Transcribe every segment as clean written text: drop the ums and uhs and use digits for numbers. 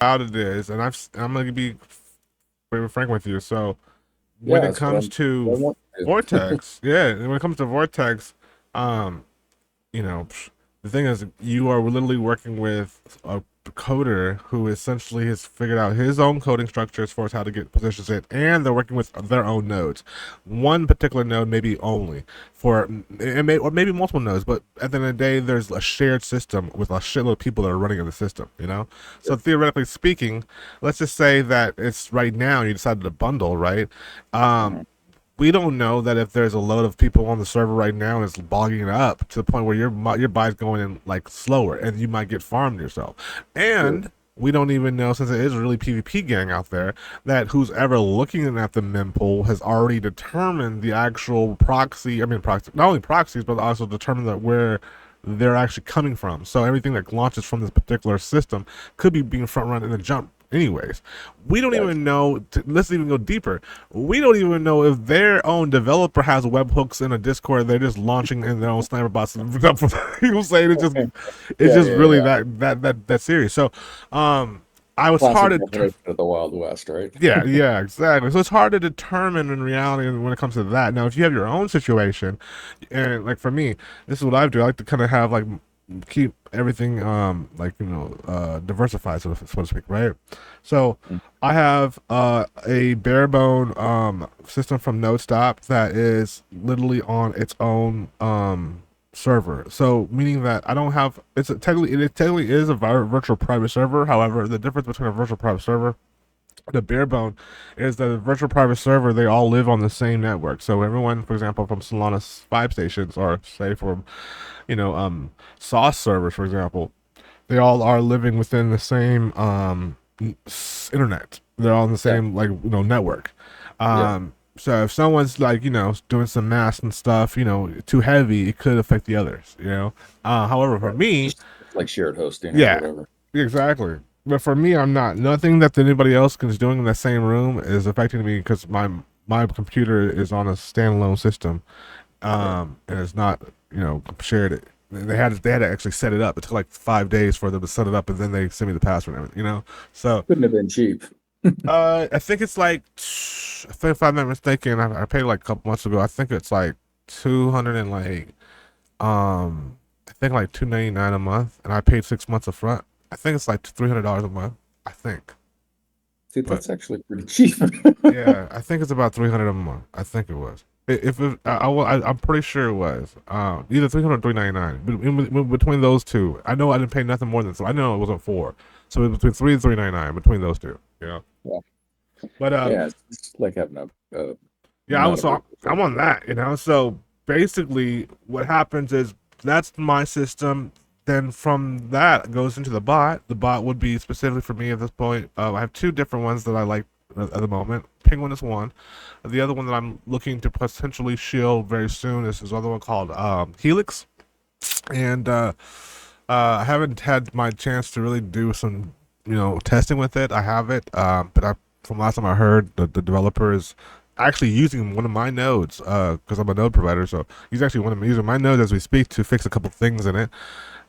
out it is, and I'm gonna be very frank with you. So when Yeah, it that's what comes I to want to do. Vortex, yeah, when it comes to Vortex, um, you know, the thing is, you are literally working with a coder who essentially has figured out his own coding structure as far as how to get positions in, and they're working with their own nodes. One particular node, maybe only for, or maybe multiple nodes, but at the end of the day, there's a shared system with a shitload of people that are running in the system. So theoretically speaking, let's just say that it's right now you decided to bundle, right? Um, Mhm. we don't know that if there's a load of people on the server right now and it's bogging it up to the point where your buy's going in like slower and you might get farmed yourself. Sure. And we don't even know, since it is a really PvP gang out there, that who's ever looking at the mempool has already determined the actual proxy. I mean, proxy, not only proxies, but also determined that where they're actually coming from. So everything that launches from this particular system could be being front run in the jump anyways. We don't Gotcha. even know, let's even go deeper, we don't even know if their own developer has webhooks in a Discord. They're just launching in their own sniper bots. You know what I'm saying? It's Yeah, just yeah, really yeah. that serious. So, um, I was Classic hard to. definition of the Wild West, right? Yeah, yeah, exactly. So it's hard to determine in reality when it comes to that. Now, if you have your own situation, and like for me, this is what I do. I like to kind of have like keep everything like diversified, so to speak, right? So Mm. I have a bare bone system from NodeStop that is literally on its own server. So meaning that I don't have it technically is a virtual private server. However, the difference between a virtual private server, the bare bone, is that the virtual private server, they all live on the same network. So everyone, for example, from Solana's 5 stations, or say from sauce servers, for example, they all are living within the same internet. They're all on the Yeah, same network. yeah. So if someone's like doing some mass and stuff, too heavy, it could affect the others. However, for Right. me, Just like shared hosting or yeah, whatever. exactly. But for me, I'm not. Nothing that anybody else is doing in the same room is affecting me because my computer is on a standalone system, Right. and it's not shared. It. They had to actually set it up. It took like 5 days for them to set it up, and then they sent me the password and everything. So Couldn't have been cheap. I think it's like, I think if I'm not mistaken, I paid like a couple months ago. I think it's like 200 and I think like 299 a month, and I paid 6 months up front. I think it's like $300 a month. I think, See, but that's actually pretty cheap. yeah, I think it's about 300 a month. I think it was. If it, I'm pretty sure it was either 300 or 399. Between those two, I know I didn't pay nothing more than, so I know it wasn't four. So it was between 3 and 399 between those two. Yeah, But yeah. It's like having yeah, not a virtual I'm server. on that. So basically, what happens is that's my system. Then from that goes into the bot. The bot would be specifically for me at this point. I have two different ones that I like at the moment. Penguin is one. The other one that I'm looking to potentially shield very soon is this other one called Helix. And I haven't had my chance to really do some testing with it. I have it, but from last time I heard, the developer is actually using one of my nodes because I'm a node provider. So he's actually using my node as we speak to fix a couple things in it.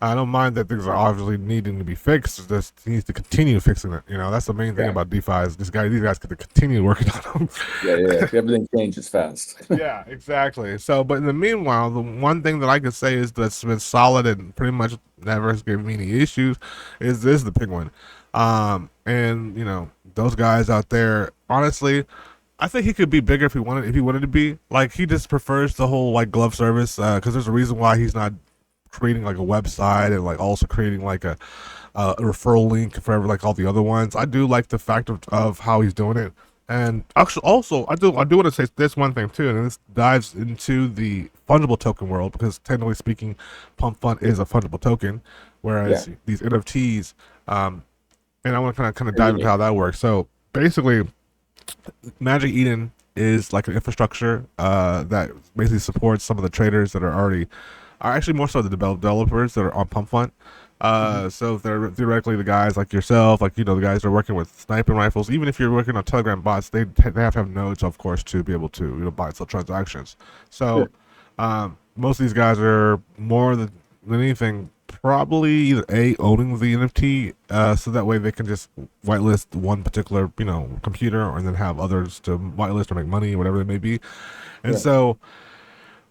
I don't mind that things are obviously needing to be fixed. It's just he needs to continue fixing it. That's the main thing Yeah, about DeFi is these guys get to continue working on yeah, yeah. them. Everything changes fast. Yeah, exactly. So, but in the meanwhile, the one thing that I could say is that's been solid and pretty much never has given me any issues is this the Penguin. And those guys out there, honestly, I think he could be bigger if he wanted to be. Like he just prefers the whole like glove service because there's a reason why he's not creating like a website and like also creating like a referral link for like all the other ones. I do like the fact of how he's doing it. And actually, also, I do want to say this one thing too, and this dives into the fungible token world because technically speaking, Pump Fund is a fungible token, Yeah, whereas these NFTs, and I want to kind of they're dive into unique. how that works. So basically, Magic Eden is like an infrastructure that basically supports some of the traders that are actually more so the developers that are on Pump Fund. Mhm. So if they're theoretically the guys like yourself, like the guys that are working with sniping rifles. Even if you're working on Telegram bots, they have to have nodes, of course, to be able to buy and sell transactions. So Sure. most of these guys are more than anything probably either A, owning the NFT, so that way they can just whitelist one particular, computer, and then have others to whitelist or make money, whatever it may be. And Yeah. so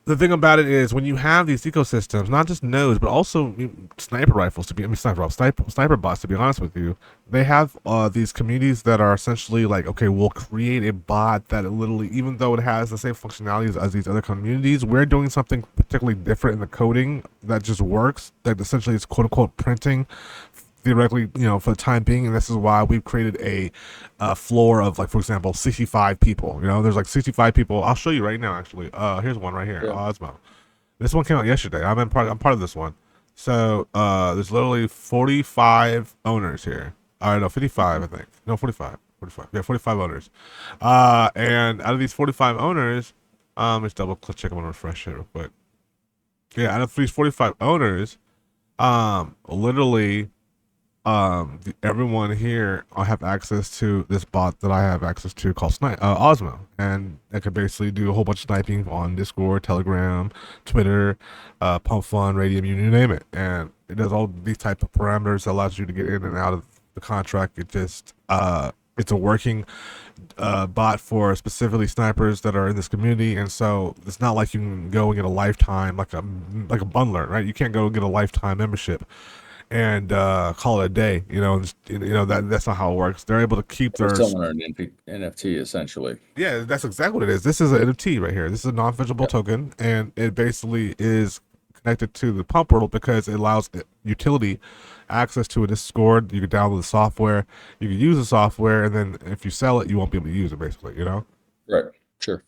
the thing about it is when you have these ecosystems, not just nodes, but also sniper rifles to be, I mean, sniper bots to be honest with you, they have these communities that are essentially like, okay, we'll create a bot that literally, even though it has the same functionalities as these other communities, we're doing something particularly different in the coding that just works. That essentially is quote unquote printing theoretically, for the time being, and this is why we've created a floor of, like, for example, 65 people. There's like 65 people. I'll show you right now, actually. Here's one right here, Yeah. Osmo. This one came out yesterday. I'm part of this one. So there's literally 45 owners here. All right, no, 55, I think. No, 45. 45. Yeah, 45 owners. And out of these 45 owners, let's double click check. I'm gonna refresh it real quick. Yeah, out of these 45 owners, literally everyone here have access to this bot that I have access to called Osmo, and it can basically do a whole bunch of sniping on Discord, Telegram, Twitter, Pump Fun, Radium, you name it, and it does all these type of parameters that allows you to get in and out of the contract. It's a working bot for specifically snipers that are in this community, and so it's not like you can go and get a lifetime like a bundler, right? You can't go get a lifetime membership and call it a day. That's not how it works. They're able to keep We're their selling an NFT essentially. yeah. That's exactly what it is. This is an NFT right here. This is a non-fungible Yeah. token, and it basically is connected to the pump portal because it allows utility access to a Discord. You can download the software, you can use the software, and then if you sell it, you won't be able to use it. Basically. Right. Sure.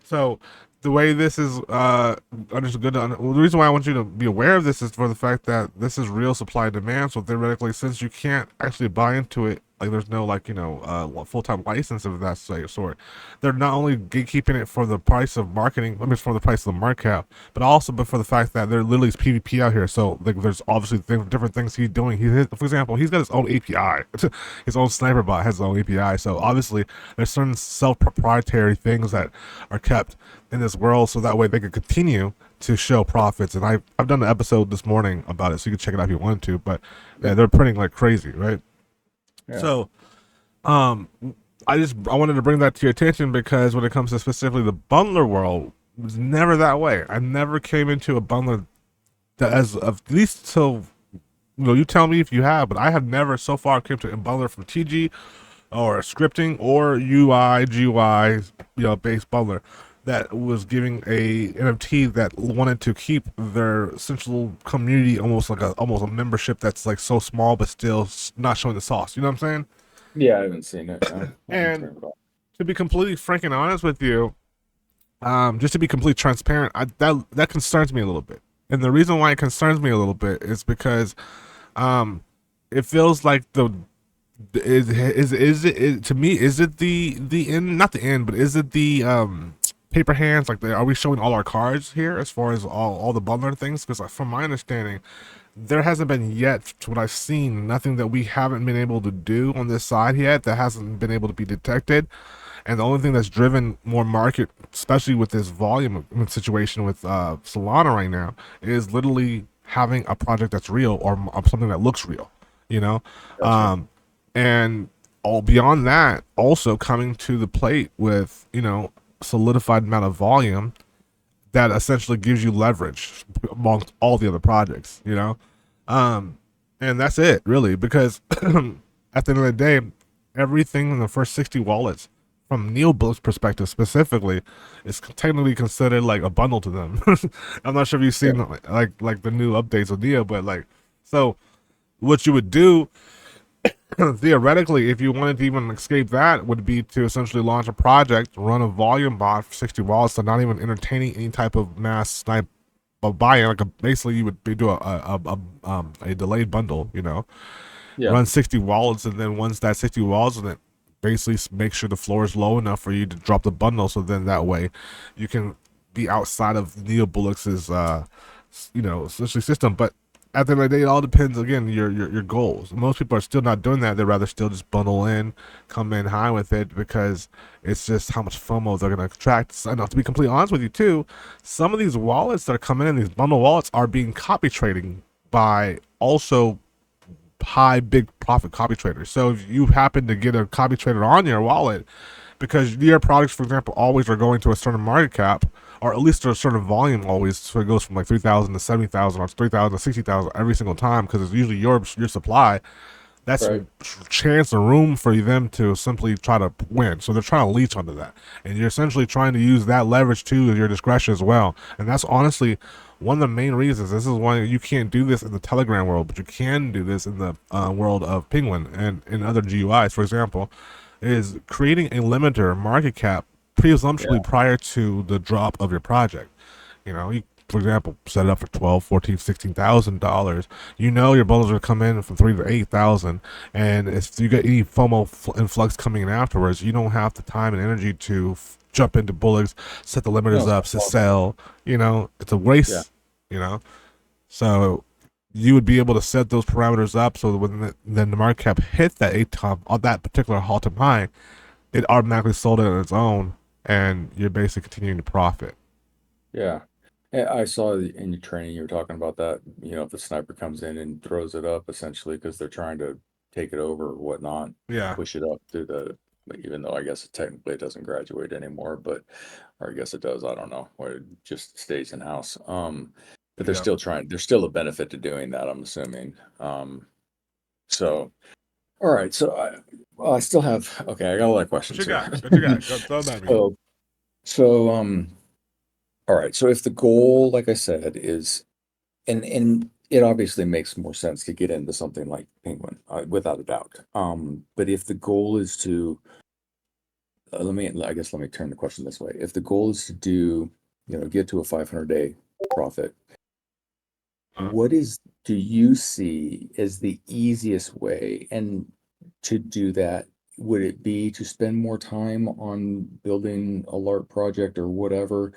So the way this is understood, the reason why I want you to be aware of this is for the fact that this is real supply and demand. So theoretically, since you can't actually buy into it, like there's no full-time license of that sort, they're not only gatekeeping it for the price of marketing, I mean for the price of the market cap, but for the fact that there literally is PvP out here. So like there's obviously different things he's doing. For example, he's got his own API. His own sniper bot has his own API. So obviously there's certain self-proprietary things that are kept in this world, so that way they could continue to show profits. And I've done an episode this morning about it, so you can check it out if you want to. But yeah, they're printing like crazy, right? Yeah. So, I wanted to bring that to your attention because when it comes to specifically the bundler world, it was never that way. I never came into a bundler that, as of at least till you tell me if you have, but I have never so far came to a bundler from TG or scripting or UI GUI based bundler that was giving a NFT that wanted to keep their central community almost a membership that's like so small but still not showing the sauce. You know what I'm saying? Yeah, I haven't seen it. No. And to be completely frank and honest with you, just to be completely transparent, that concerns me a little bit. And the reason why it concerns me a little bit is because it feels like to me, is it the end, not the end, but is it the paper hands? Like, are we showing all our cards here as far as all the bundler things? Because from my understanding, there hasn't been yet, to what I've seen, nothing that we haven't been able to do on this side yet that hasn't been able to be detected. And the only thing that's driven more market, especially with this volume situation with Solana right now, is literally having a project that's real or something that looks real, Gotcha. and all beyond that, also coming to the plate with solidified amount of volume that essentially gives you leverage amongst all the other projects. And that's it really, because at the end of the day, everything in the first 60 wallets from Neobull's perspective specifically is technically considered like a bundle to them. I'm not sure if you've seen like the new updates of Neo, but so what you would do theoretically, if you wanted to even escape that, would be to essentially launch a project, run a volume bot for 60 wallets, so not even entertaining any type of mass snipe buy-in. Basically you would do a delayed bundle, Yeah. run 60 wallets, and then once that 60 wallets, and then basically make sure the floor is low enough for you to drop the bundle, so then that way you can be outside of Neo Bullock's essentially system. But at the end of the day, it all depends, again, your goals. Most people are still not doing that. They'd rather still just bundle in, come in high with it, because it's just how much FOMO they're going to attract. And to be completely honest with you too, some of these wallets that are coming in, these bundle wallets, are being copy trading by also high big profit copy traders. So if you happen to get a copy trader on your wallet, because your products, for example, always are going to a certain market cap, or at least a certain volume always, so it goes from like 3,000 to 70,000 or 3,000 to 60,000 every single time, because it's usually your supply. That's Right. chance or room for them to simply try to win. So they're trying to leech onto that, and you're essentially trying to use that leverage to your discretion as well. And that's honestly one of the main reasons. This is why you can't do this in the Telegram world, but you can do this in the world of Penguin and in other GUIs. For example, is creating a limiter market cap presumptually Yeah. prior to the drop of your project. You know, you, for example, set it up for 12, 14, $16,000. You know your bundles are come in from 3 to 8,000, and if you get any FOMO influx coming in afterwards, you don't have the time and energy to jump into bullets, set the limiters No, it's up not to possible. sell. You know, it's a Yeah. race. You know, so you would be able to set those parameters up so that when then the market cap hit that 8 time on that particular all-time high, it automatically sold it on its own, and you're basically continuing to profit. Yeah. I saw in your training you were talking about that, if the sniper comes in and throws it up essentially because they're trying to take it over or whatnot, Yeah, push it up through even though I guess technically it doesn't graduate anymore, or I guess it does, I don't know, or it just stays in house. But yeah. there's still a benefit to doing that, I'm assuming. So, all right. Well, I still have, okay, I got a lot of What questions you here. got? What you got? Go throw that at me. So, so, all right. So if the goal, like I said, is and it obviously makes more sense to get into something like Penguin, without a doubt. But if the goal is to let me turn the question this way. If the goal is to get to a 500-day profit, Uh, do you see as the easiest way and to do that? Would it be to spend more time on building a LARP project or whatever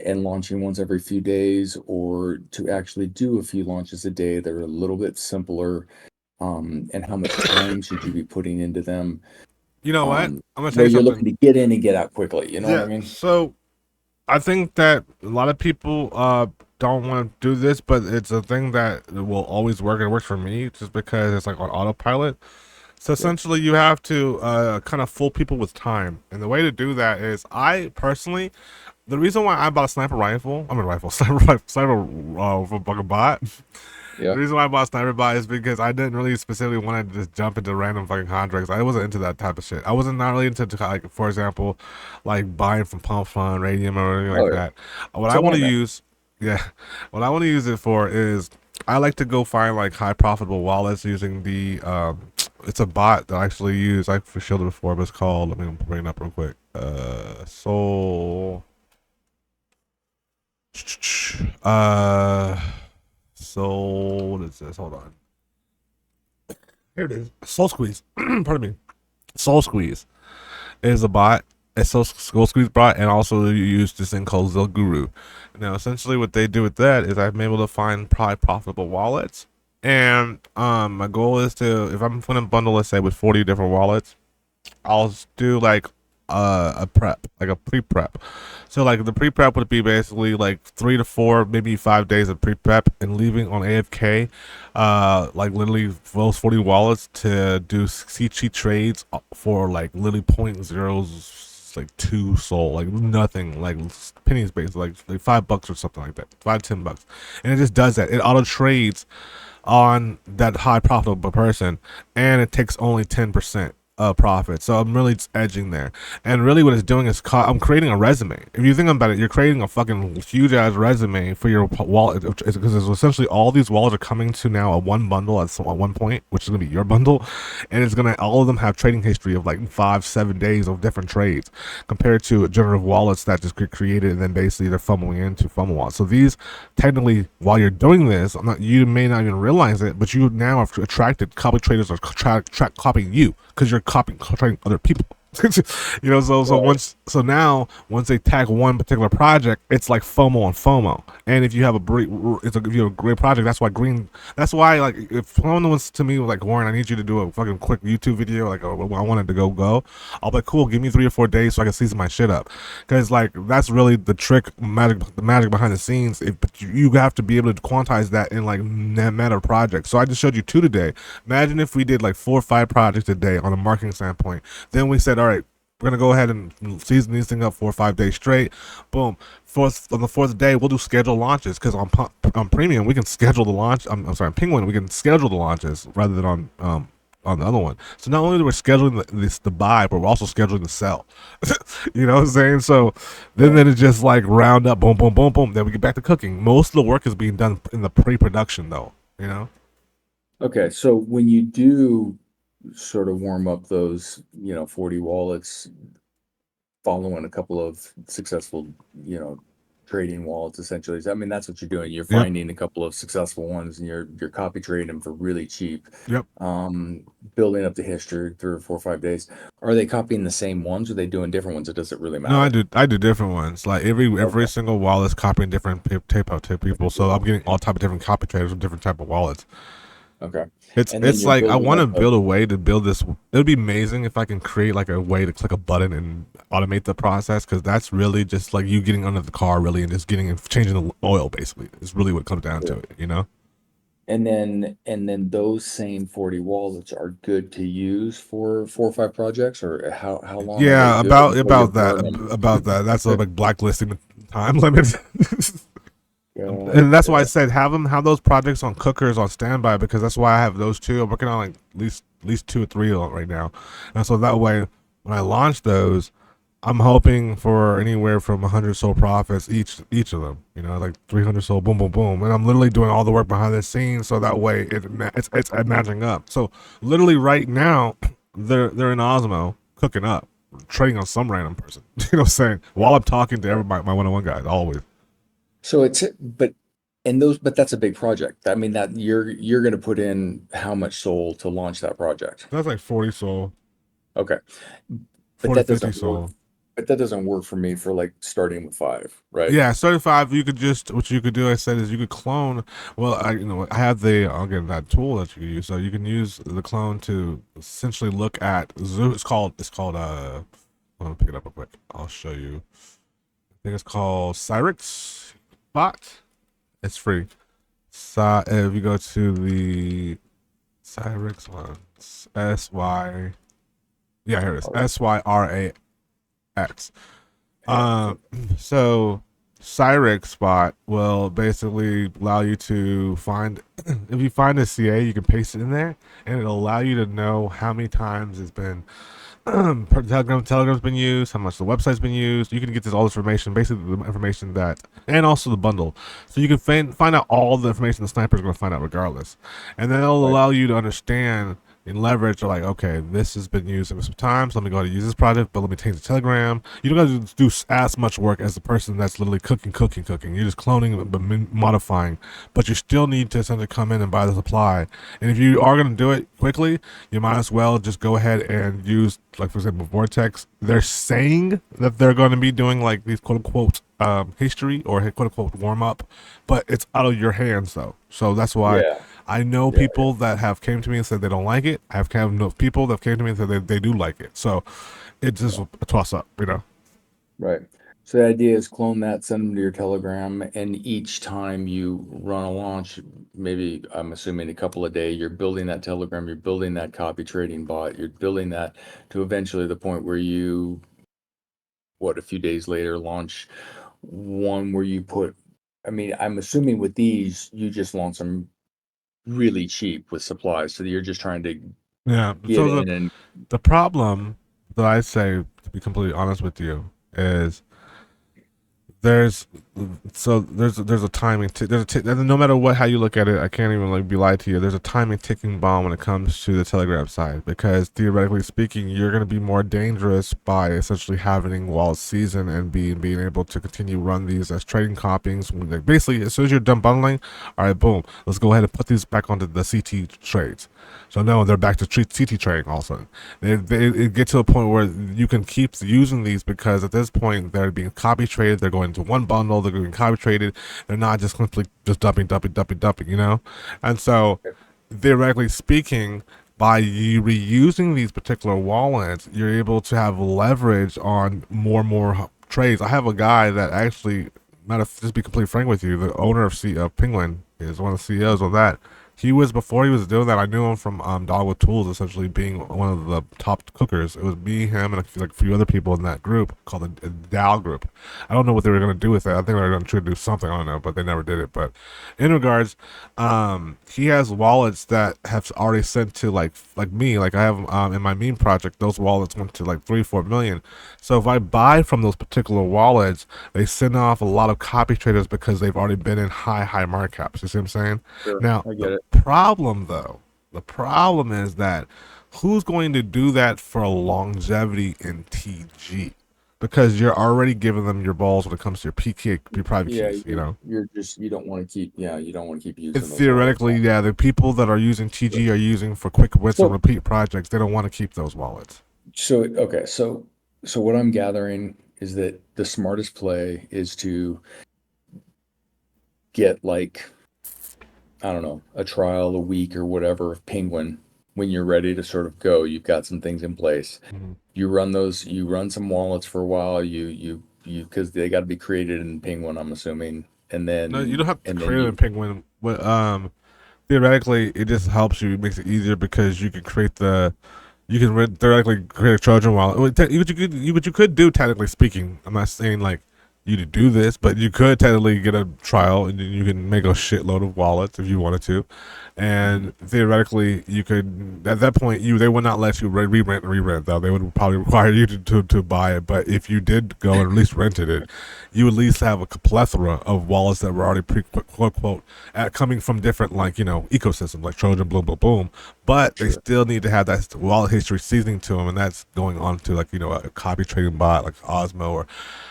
and launching ones every few days, or to actually do a few launches a day that are a little bit simpler? And how much time should you be putting into them? you know what? Um, I'm gonna tell where you you're something. looking to get in and get out quickly. You know what I Yeah. mean? So I think that a lot of people don't want to do this, but it's a thing that will always work. It works for me just because it's like on autopilot. So Yep. essentially, you have to kind of fool people with time, and the way to do that is, I personally, the reason why I bought a sniper rifle, sniper fucking bot. The Yeah. reason why I bought sniper bot is because I didn't really specifically want to just jump into random fucking contracts. I wasn't into that type of shit. I wasn't not really into, like, for example, like buying from Pump Fund, Radium, or anything Oh like yeah. that. What I So am want I, to man. use, yeah, what I want to use it for is, I like to go find like high profitable wallets using the it's a bot that I actually use. I've showed it before, but it's called, let me bring it up real quick. Uh Soul, what is this? Hold on. Here it is. Soul Squeeze. Pardon me. Soul Squeeze is a bot. It's Soul Squeeze bot, and also you use this thing called Zil Guru. Now, essentially, what they do with that is I'm able to find probably profitable wallets, and my goal is to, if I'm going to bundle, let's say, with 40 different wallets, I'll do like a prep, like a pre-prep. So like the pre-prep would be basically like 3 to 4, maybe 5 days of pre-prep, and leaving on AFK, like literally those 40 wallets to do CC trades for like literally point zeros, like 2 soul, like nothing, like pennies based, like $5 or something like that, 5, $10, and it just does that. It auto trades on that high profitable person, and it takes only 10% profit. So I'm really just edging there. And really what it's doing is I'm creating a resume. If you think about it, you're creating a fucking huge ass resume for your wallet, because essentially all these wallets are coming to now a one bundle at one point, which is going to be your bundle, and it's going to, all of them have trading history of like 5, 7 days of different trades, compared to generative wallets that just get created and then basically they're fumbling into FUMO wallets. So these, technically, while you're doing this, you may not even realize it, but you now have attracted copy traders or copying you, because you're copying other people. So Right. now once they tag one particular project, it's like FOMO on FOMO. And if you have if you have a great project, that's why like if someone was to me like, Warren, I need you to do a fucking quick YouTube video, like, oh, I wanted to go, I'll be like, cool, give me 3 or 4 days so I can season my shit up, because like that's really the the magic behind the scenes. But you have to be able to quantize that in like meta projects. So I just showed you two today. Imagine if we did like 4 or 5 projects a day on a marketing standpoint. Then we said, all right, we're gonna go ahead and season these things up 4 or 5 days straight. Boom. On the fourth day, we'll do scheduled launches, because on premium we can schedule the launch. I'm sorry, on Penguin we can schedule the launches rather than on the other one. So not only are we scheduling the buy, but we're also scheduling the sell. You know what I'm saying? So Right. then it's just like round up, boom, boom, boom, boom. Then we get back to cooking. Most of the work is being done in the pre-production, though. You know? Okay, so when you do sort of warm up those, 40 wallets, following a couple of successful, trading wallets essentially. I mean, that's what you're doing. You're Yep. finding a couple of successful ones and you're copy trading them for really cheap. Yep. Um, Building up the history 3 or 4 or 5 days. Are they copying the same ones or are they doing different ones? Or does it really No, matter? I do different ones. Like every Okay. single wallet is copying different tape out to people. So I'm getting all type of different copy traders with different type of wallets. Okay. It's And then it's you're like I building want to up a build a way to build this. It would be amazing if I can create like a way to click a button and automate the process, because that's really just like you getting under the car really and just getting and changing the oil basically. It's really what it comes down to sure. it. You know? And then those same 40 wallets are good to use for 4 or 5 projects, or how long are they Yeah, good before you burn them? about that. That's a like blacklisting time limit. God, And that's why I yeah. said have those projects on cookers on standby, because that's why I have those two. I'm working on like at least 2 or 3 right now, and so that way when I launch those, I'm hoping for anywhere from 100 soul profits each of them. You know, like 300 soul, boom, boom, boom, and I'm literally doing all the work behind the scenes, so that way it's matching up. So literally right now, they're in Osmo cooking up, trading on some random person. You know what I'm saying? While I'm talking to everybody, my one-on-one guys, always. So but that's a big project. I mean that you're going to put in how much soul to launch that project? That's like 40 soul, Okay. But 40 that 50 doesn't work. soul. But that doesn't work for me for like starting with 5, right? Yeah, 35. You could just what you could do. I said is you could clone. Well, I have the again that tool that you can use. So you can use the clone to essentially look at zoo. It's called Let me pick it up real quick. I'll show you. I think it's called Cyrix Bot. It's free. So if you go to the Cyrix one, SY. Yeah, here it is. All SYRAX. right. Um, so Cyrix Spot will basically allow you to find if you find a CA, you can paste it in there, and it'll allow you to know how many times it's been Telegram's been used, how much the website's been used. You can get all this information, basically the information that, and also the bundle. So you can find out all the information the sniper's going to find out regardless, and then it'll Right. allow you to understand and leverage. Like, okay, this has been used some times. Let me go ahead and use this project, but let me change the Telegram. You don't have to do as much work as the person that's literally cooking. You're just cloning but modifying, but you still need to essentially come in and buy the supply. And if you are going to do it quickly, you might as well just go ahead and use, like for example, Vortex. They're saying that they're going to be doing like these quote unquote history or quote unquote warm up, but it's out of your hands though. So that's why Yeah. I know Yeah. people that have came to me and said they don't like it. I have kind of know people that have came to me and said they do like it. So it's just Yeah. a toss up, you know. Right. So the idea is clone that, send them to your Telegram, and each time you run a launch, maybe I'm assuming a couple a day, you're building that Telegram, you're building that copy trading bot, you're building that to eventually the point where you, a few days later, launch one where you put, I mean, I'm assuming with these, you just launch them really cheap with supplies. So you're just trying to Yeah. get So in and the problem that I say, to be completely honest with you, is there's there's a timing no matter what how you look at it. I can't even like be lied to you. There's a timing ticking bomb when it comes to the Telegram side, because theoretically speaking, you're going to be more dangerous by essentially having walls season and being able to continue run these as trading copyings. Like basically, as soon as you're done bundling, all right, boom, let's go ahead and put these back onto the CT trades. So no, they're back to CT trading all of a sudden. It gets to a point where you can keep using these because at this point they're being copy traded. They're going into one bundle. They're being copy traded. They're not just simply just dumping. You know, and so theoretically speaking, by you reusing these particular wallets, you're able to have leverage on more trades. I have a guy that actually, not to just be completely frank with you, the owner of Penguin is one of the CEOs of that. He was before he was doing that. I knew him from Dogwood Tools, essentially being one of the top cookers. It was me, him, and a few other people in that group called the DAO group. I don't know what they were gonna do with it. I think they were gonna try to do something. I don't know, but they never did it. But in regards, he has wallets that have already sent to like me. Like I have in my meme project, those wallets went to like 3-4 million. So if I buy from those particular wallets, they send off a lot of copy traders because they've already been in high market caps. You see what I'm saying? Sure, Now, I the get it. problem though, the problem is that who's going to do that for a longevity in TG? Because you're already giving them your balls when it comes to your PK, your private Yeah, keys, you know? you're just you don't want to keep you don't want to keep And using those wallets. theoretically, yeah, the people that are using TG are using for quick wins and So repeat projects. They don't want to keep those wallets. okay, so what I'm gathering is that the smartest play is to get like, I don't know, a trial a week or whatever of Penguin when you're ready to sort of go. You've got some things in place. Mm-hmm. You run some wallets for a while, because they got to be created in Penguin, I'm assuming, No, you don't have to and then create it in you Penguin. But theoretically, it just helps you. It makes it easier because you can create the you can theoretically create a Trojan wallet. Well, what you could do, technically speaking. I'm not saying like you to do this, but you could technically get a trial and then you can make a shitload of wallets if you wanted to, Mhm. and theoretically you could at that point they would not let you re-rent though. They would probably require you to buy it. But if you did go and at least rented it, you would at least have a plethora of wallets that were already quote unquote coming from different like ecosystems like Trojan, boom, boom, boom. But they Sure. still need to have that wallet history seasoning to them, and that's going on to like a copy trading bot like Osmo. Or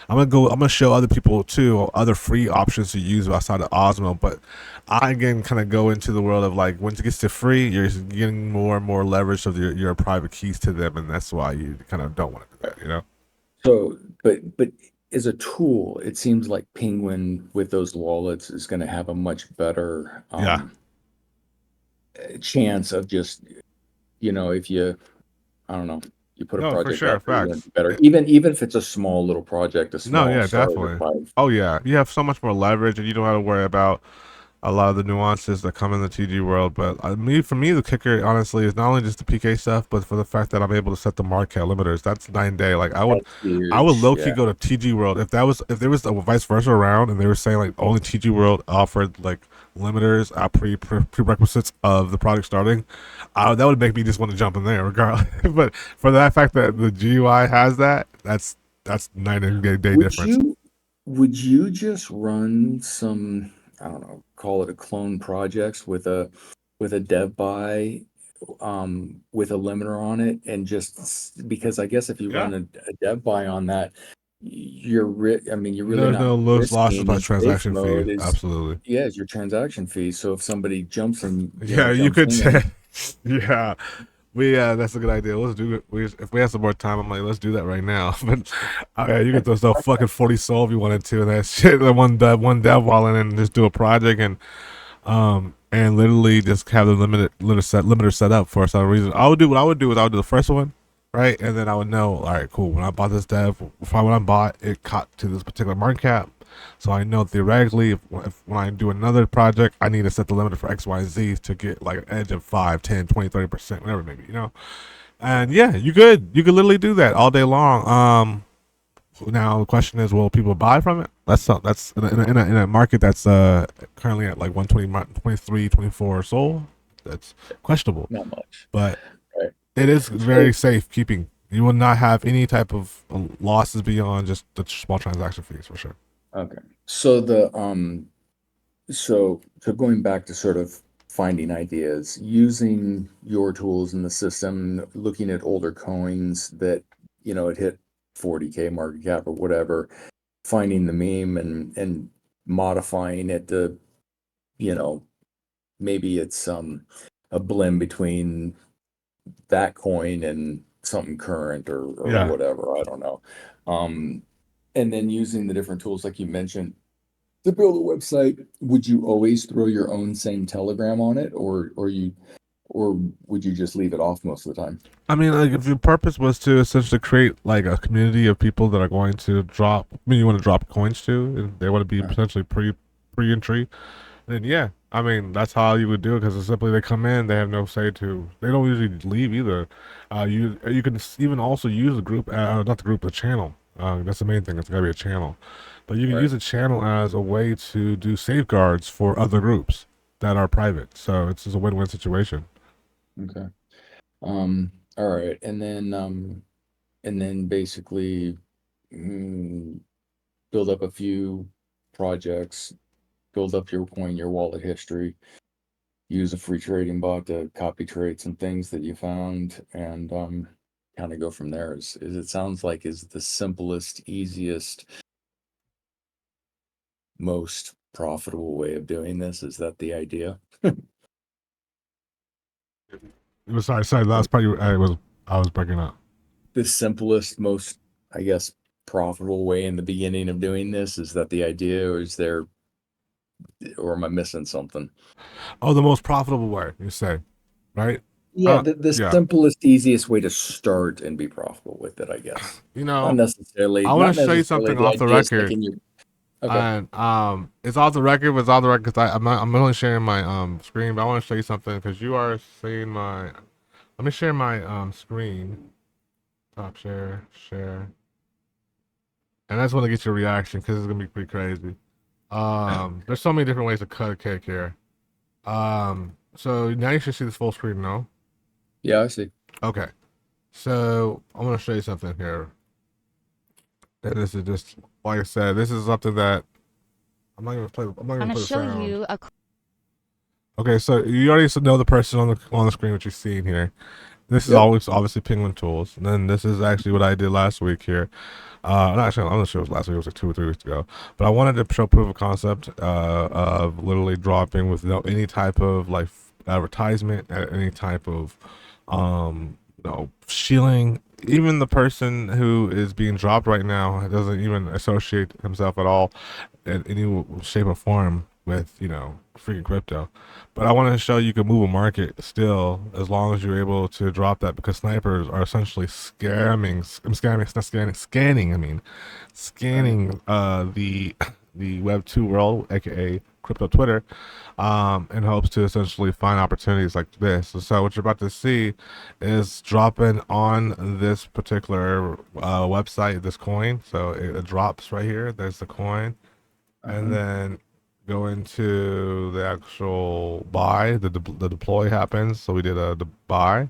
I'm gonna show other people too other free options to use outside of Osmo. But I again kind of go into the world of like once it gets to free, you're getting more and more leverage of your private keys to them, and that's why you kind of don't want to do that, you know? So, but as a tool, it seems like Penguin with those wallets is going to have a much better Yeah. chance of just, if you, I don't know, you put a No, for project sure, out there, you're going to facts. do better. Even if it's a small little project, a No, small yeah, starter definitely. five. Oh yeah, you have so much more leverage, and you don't have to worry about a lot of the nuances that come in the TG world. But for me, the kicker honestly is not only just the PK stuff, but for the fact that I'm able to set the market limiters. That's 9 day. Like That's I would huge. low key Yeah. go to TG world if there was a vice versa around, and they were saying like only TG world offered like limiters, prerequisites of the product starting. That would make me just want to jump in there, regardless. But for that fact that the GUI has that, that's 9 day Would difference. you would you just run some, I don't know, call it a clone projects with a dev buy with a limiter on it, and because I guess if you Yeah. run a dev buy on that, I mean, you're really There's not no losses risking by in safe transaction fee. mode Absolutely. is your transaction fee. So if somebody Yeah, you jumps could. in, Yeah, that's a good idea. Let's do it. If we have some more time, I'm like, let's do that right now. But you could throw some fucking 40 soul if you wanted to, and that shit, one dev wallet, and just do a project and literally just have the limiter set up for some reason. What I would do is I would do the first one, right, and then I would know, all right, cool. When I bought this dev, when I bought it, caught to this particular market cap. So I know theoretically, if when I do another project, I need to set the limiter for X, Y, Z to get like an edge of 5, 10, 20, 30%, whatever maybe, you know? And yeah, you could literally do that all day long. Now the question is, will people buy from it? That's in a market that's currently at like 120, 23, 24 sold. That's questionable, not much, but right? it is So very safe keeping. You will not have any type of losses beyond just the small transaction fees for sure. Okay. So going back to sort of finding ideas, using your tools in the system, looking at older coins that, it hit 40K market cap or whatever, finding the meme and modifying it to, you know, maybe it's a blend between that coin and something current or Yeah. whatever, I don't know. Um, and then using the different tools like you mentioned to build a website, would you always throw your own same telegram on it, or would you just leave it off most of the time? I mean, like, if your purpose was to essentially create like a community of people that are going to drop, I mean, you want to drop coins to, and they want to be Uh, potentially pre-entry, then yeah, I mean, that's how you would do it because it's simply they come in, they have no say to, they don't usually leave either. You can even also use the group, not the group, the channel. That's the main thing. It's got to be a channel, but you can right. use a channel as a way to do safeguards for other groups that are private. So it's just a win-win situation. Okay. All right. And then basically mm, build up a few projects, build up your wallet history, use a free trading bot to copy trade some things that you found, and kind of go from there. Is it sounds like is the simplest, easiest, most profitable way of doing this? Is that the idea? Sorry, last part I was breaking up. The simplest, most, I guess, profitable way in the beginning of doing this? Is that the idea, or am I missing something? Oh, the most profitable way, you say, right? Yeah, the Yeah. simplest, easiest way to start and be profitable with it, I guess. You Not know, necessarily, I want not to show you necessarily something the off the idea is record, taking you. Okay. and it's off the record, but it's off the record because I'm only sharing my screen, but I want to show you something because you are seeing my. Let me share my screen. Top share, share, and I just want to get your reaction because it's gonna be pretty crazy. There's so many different ways to cut a cake here. So now you should see this full screen, no? Yeah, I see. Okay. So I'm gonna show you something here. And this is just like I said, this is something that I'm not I'm gonna gonna play the show sound. you a Okay, so you already know the person on the screen what you're seeing here. This is Yep. always obviously Penguin Tools. And then this is actually what I did last week here. Not actually, I'm not sure it was last week. It was like 2 or 3 weeks ago. But I wanted to show proof of concept of literally dropping with no any type of like advertisement, any type of shilling. Even the person who is being dropped right now doesn't even associate himself at all in any shape or form with freaking crypto. But I wanted to show you can move a market still as long as you're able to drop that because snipers are essentially scanning. I mean, Right. scanning the Web 2 world, aka crypto Twitter, in hopes to essentially find opportunities like this. So what you're about to see is dropping on this particular website, this coin. So it drops right here. There's the coin, and Uh-huh. then go into the actual buy. The deploy happens. So we did a buy,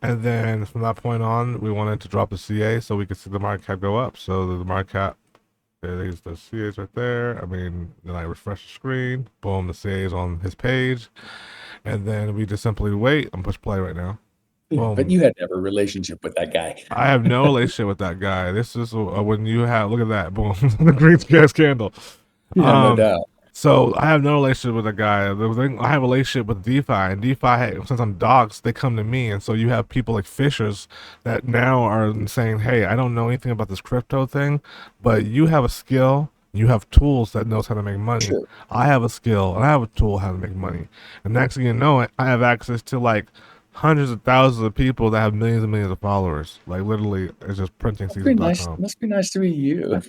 and then from that point on, we wanted to drop the CA so we could see the market cap go up. So the market cap, there's the CA's right there. I mean, then I refresh the screen. Boom, the CA is on his page, and then we just simply wait and push play right now. But Boom. you had to have a relationship with that guy. I have no relationship with that guy. This is when you have look at that. Boom, the green gas candle. Yeah, no Um, doubt. so I have no relationship with a guy. I have a relationship with DeFi, and DeFi, since I'm docs, they come to me, and so you have people like Fishers that now are saying, "Hey, I don't know anything about this crypto thing, but you have a skill." You have tools that knows how to make money. Sure. I have a skill and I have a tool how to make money. And next thing you know, I have access to like hundreds of thousands of people that have millions and millions of followers. Like literally, it's just Must be nice. printingseason.com. Must be nice to meet you.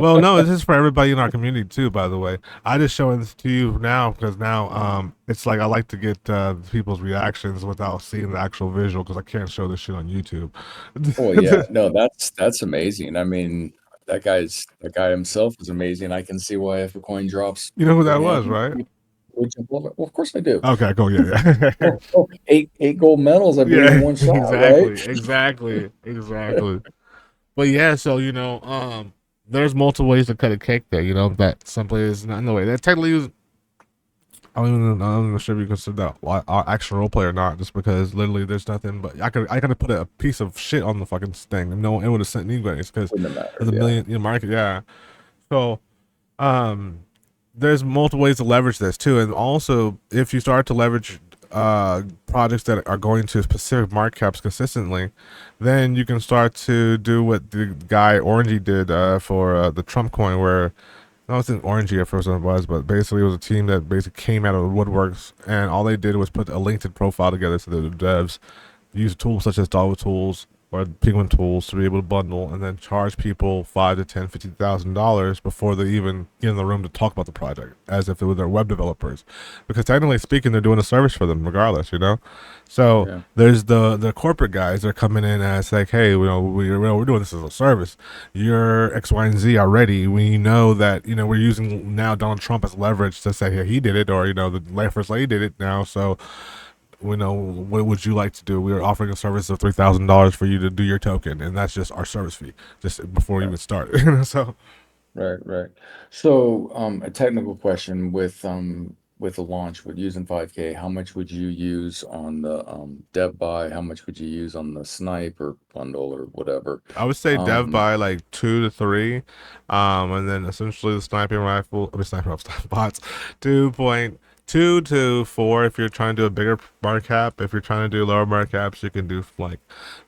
Well, no, this is for everybody in our community too. By the way, I just showing this to you now because now it's like I like to get people's reactions without seeing the actual visual because I can't show this shit on YouTube. Oh yeah, no, that's amazing. I mean, that guy himself is amazing. I can see why if a coin drops You know who for that him, was, right? would jump over. Well, of course I do. Okay, cool. Yeah, yeah, Oh, eight gold medals, I believe, in yeah. one shot, right? Exactly. But yeah, so there's multiple ways to cut a cake there. You know that some players not in the way that technically is. I'm not sure if you consider that actual role play or not, just because literally there's nothing. But I could have put a piece of shit on the fucking thing, and no one it would have sent anyways because Wouldn't have mattered. there's a Yeah. million market. Yeah. So um, there's multiple ways to leverage this too, and also if you start to leverage projects that are going to specific market caps consistently, then you can start to do what the guy Orangey did for the Trump coin, where I was in Orangey at first, it was, but basically it was a team that basically came out of the woodworks, and all they did was put a LinkedIn profile together so the devs use tools such as Dollar tools or Penguin tools to be able to bundle and then charge people five to ten, $50,000 before they even get in the room to talk about the project, as if it were their web developers, because technically speaking, they're doing a service for them regardless, you know. So Yeah. there's the corporate guys that are coming in as like, hey, we're doing this as a service. You're X, Y, and Z already. We know that we're using now Donald Trump as leverage to say, hey, he did it, or the first lady did it now, so we know what would you like to do. We're offering a service of $3,000 for you to do your token, and that's just our service fee, just before you Right. even start. So Right. Right. So, a technical question with the launch with using 5K, how much would you use on the dev buy? How much would you use on the snipe or bundle or whatever? I would say dev Um, by like 2 to 3, and then essentially the sniping rifle, I mean sniping rifle bots, 2.2 to 4 if you're trying to do a bigger mark cap. If you're trying to do lower mark caps, you can do like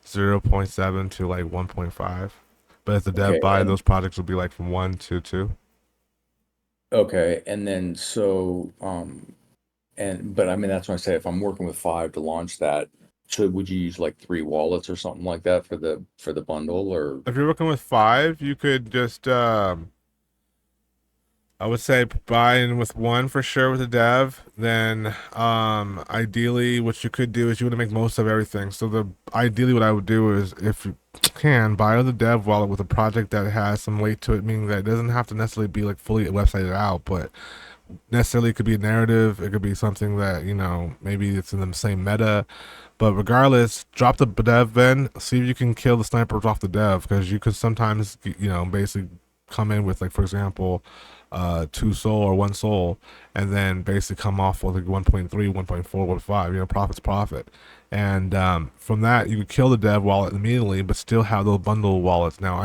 0.7 to like 1.5. But as the dev okay. buy, And those projects would be like from 1 to 2. okay. And then so and but I mean that's what I say if I'm working with five to launch that, would you use like three wallets or something like that for the bundle or If you're working with 5, you could just I would say buy in with one for sure with a dev. Then ideally what you could do is you want to make most of everything. So the ideally what I would do is, if you can, buy the dev wallet with a project that has some weight to it, meaning that it doesn't have to necessarily be like fully websited out, but necessarily it could be a narrative, it could be something that maybe it's in the same meta. But regardless, drop the dev then, see if you can kill the snipers off the dev, because you could sometimes basically come in with, like, for example, 2 soul or 1 soul, and then basically come off with like 1.3, 1.4, 1.5. Profit's profit. And from that, you could kill the dev wallet immediately, but still have those bundle wallets. Now,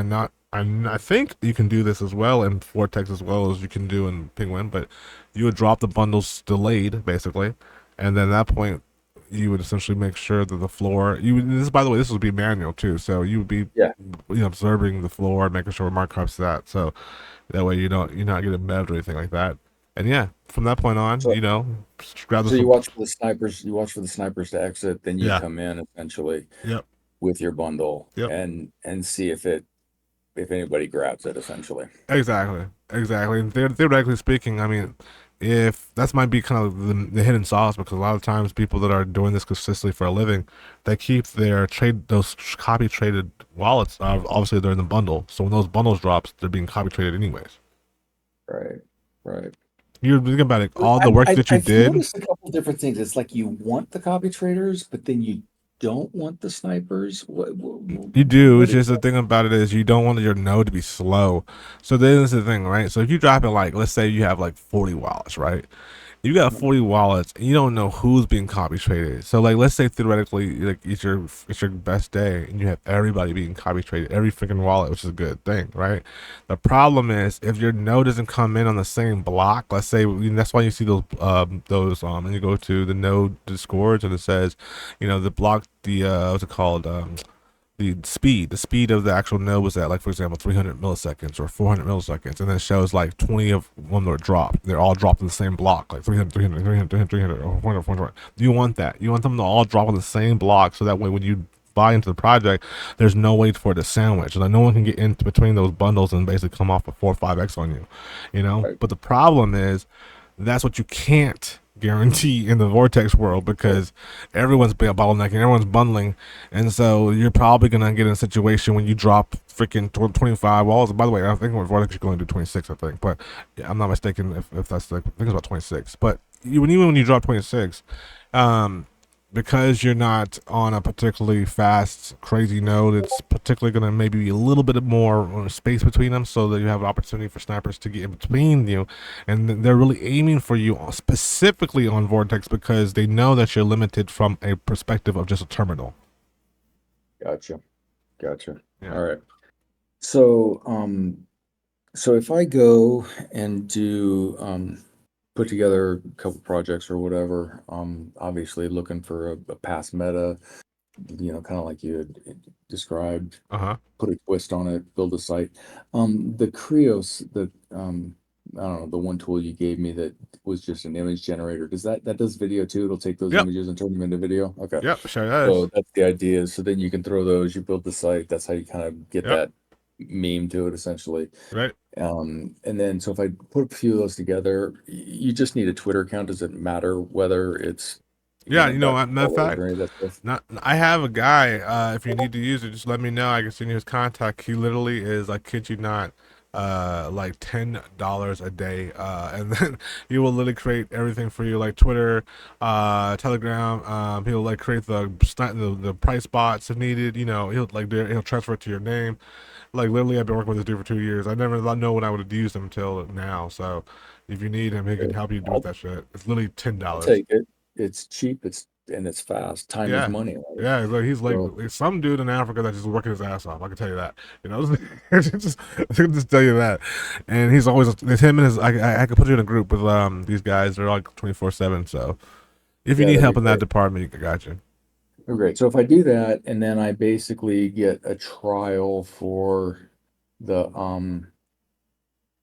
I think you can do this as well in Vortex as well as you can do in Penguin, but you would drop the bundles delayed basically, and then at that point you would essentially make sure that the floor you would, this, by the way, this would be manual too, so you would be yeah. observing the floor, making sure markups that, so that way you're not getting mebbed or anything like that. And yeah, from that point on, So just grab so this. you watch for the snipers to exit, then you Yeah. come in essentially Yep. with your bundle Yep. and see if anybody grabs it essentially. Exactly. Exactly. And theoretically speaking, I mean, if that's might be kind of the hidden sauce, because a lot of times people that are doing this consistently for a living, they keep their those copy traded wallets. Obviously, they're in the bundle, so when those bundles drops, they're being copy traded anyways. Right. Right. You think about it, Well, all the work that you I've did. noticed a couple different things. It's like you want the copy traders, but then you don't want the snipers. You do. What It's is just the thing about it is you don't want your node to be slow. So this is the thing, right? So if you drop it, like, let's say you have like 40 wallets, right? You got that? 40 wallets and you don't know who's being copy traded. So, like, let's say theoretically, like, it's your best day and you have everybody being copy traded, every freaking wallet, which is a good thing, right? The problem is if your node doesn't come in on the same block. Let's say, that's why you see and you go to the node discords and it says, the block, the what's it called, the speed of the actual node was at, like, for example, 300 milliseconds or 400 milliseconds, and then it shows like 20 of one were dropped. They're all dropped in the same block, like 300, 300, 300, 300, 300, or 400, 400. You want that. You want them to all drop on the same block, so that way when you buy into the project, there's no way for it to sandwich. Like, no one can get in between those bundles and basically come off a 4 or 5x on you, Right. But the problem is that's what you can't guarantee in the vortex world, Right. because everyone's bottlenecking, everyone's bundling, and so you're probably gonna get in a situation when you drop freaking 25 walls. By the way, I think with vortex you're going to do 26, I think, but yeah, I'm not mistaken if that's like, I think it's about 26. But even when you drop 26, um because you're not on a particularly fast, crazy node, it's particularly going to maybe be a little bit more space between them so that you have an opportunity for snipers to get in between you. And they're really aiming for you specifically on Vortex because they know that you're limited from a perspective of just a terminal. Gotcha. Gotcha. Yeah. All right. So, so if I go and do put together a couple projects or whatever, obviously looking for a past meta, kind of like you had described, Uh huh. put a twist on it, build a site. The Creos, I don't know, the one tool you gave me that was just an image generator. That does video too? It'll take those Yep. images and turn them into video. Okay. Yep. Sure does. So that's the idea. So then you can throw those, you build the site. That's how you kind of get Yep. that meme to it essentially. Right. And then so if I put a few of those together, you just need a Twitter account. Does it matter whether it's, Yeah. that Matter of follows fact, or any of that stuff? not. I have a guy. If you need to use it, just let me know. I can send you his contact. He literally is. I kid you not. Like $10 a day. And then he will literally create everything for you, like Twitter, Telegram. He'll like create the price bots if needed. He'll transfer it to your name. Like literally, I've been working with this dude for 2 years. I never know when I would have used him until now. So if you need him, he can Okay. help you do with I'll that shit. It's literally ten I'll dollars. take it. It's cheap. It's fast. Time is Yeah. money, right? Yeah, like he's like So some dude in Africa that's just working his ass off. I can tell you that. Just I can just tell you that. And he's always it's him and his. I could put you in a group with these guys. They're like 24/7. So if you yeah, need that'd be help in that great. department, I got you. Oh, great. So if I do that and then I basically get a trial for the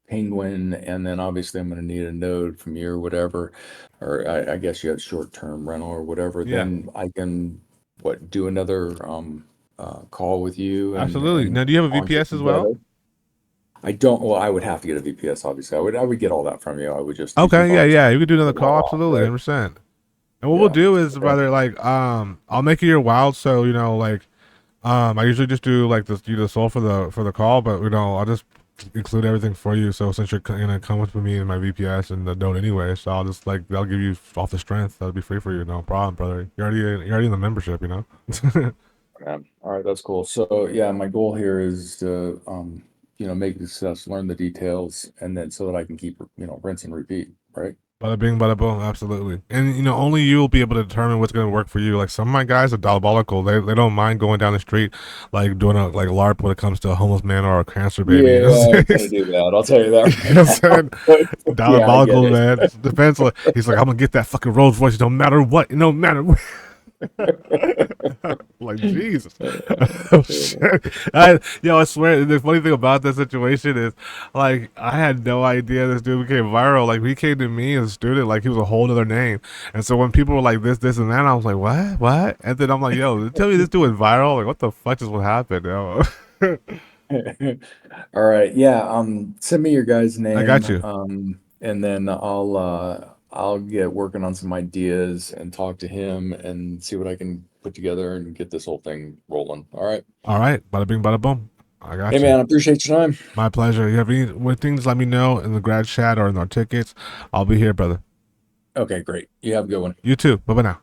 Penguin, and then obviously I'm going to need a node from you or whatever, or I guess you have short-term rental or whatever, Yeah, then I can do another call with you absolutely. and Now, do you have a launch it VPS as well? together. I don't, well, I would have to get a VPS, obviously. I would get all that from you. I would just do some Okay, yeah, bots yeah. You could do a another lot call. off, Absolutely, right? 100%. And what we'll Yeah. do is Okay. rather like I'll make it your wild. So like I usually just do like this you the soul for the call, but I'll just include everything for you. So since you're gonna come with me in my VPS and the note anyway, so I'll just like I'll give you off the strength. That'll be free for you, no problem, brother. You're already in the membership, you know. Man. All right, that's cool. So yeah, my goal here is to make the success, learn the details, and then so that I can keep, rinse and repeat, right? Bada bing, bada boom, absolutely. And only you will be able to determine what's gonna work for you. Like some of my guys are diabolical. They don't mind going down the street, like doing a like LARP when it comes to a homeless man or a cancer baby. You know Yeah, I what ain't I'm gonna saying? do that. I'll tell you that You know what I'm saying? right now. Yeah, I get Diabolical, man. it. Depends. He's like, I'm gonna get that fucking Rolls Royce, no matter what, no matter what. Like Jesus. Oh shit. I swear the funny thing about that situation is like I had no idea this dude became viral. Like he came to me as a student, like he was a whole other name. And so when people were like this, and that, I was like, what? What? And then I'm like, yo, tell me this dude went viral? Like what the fuck just what happened, yo? All right. Yeah, send me your guy's I name, got you. and then I'll get working on some ideas and talk to him and see what I can put together and get this whole thing rolling. All right. All right, bada bing, bada boom. I Hey got you. man, I appreciate your time. My pleasure. You have any things, let me know in the grad chat or in our tickets. I'll be here, brother. Okay, great. You have a good one. You too. Bye bye now.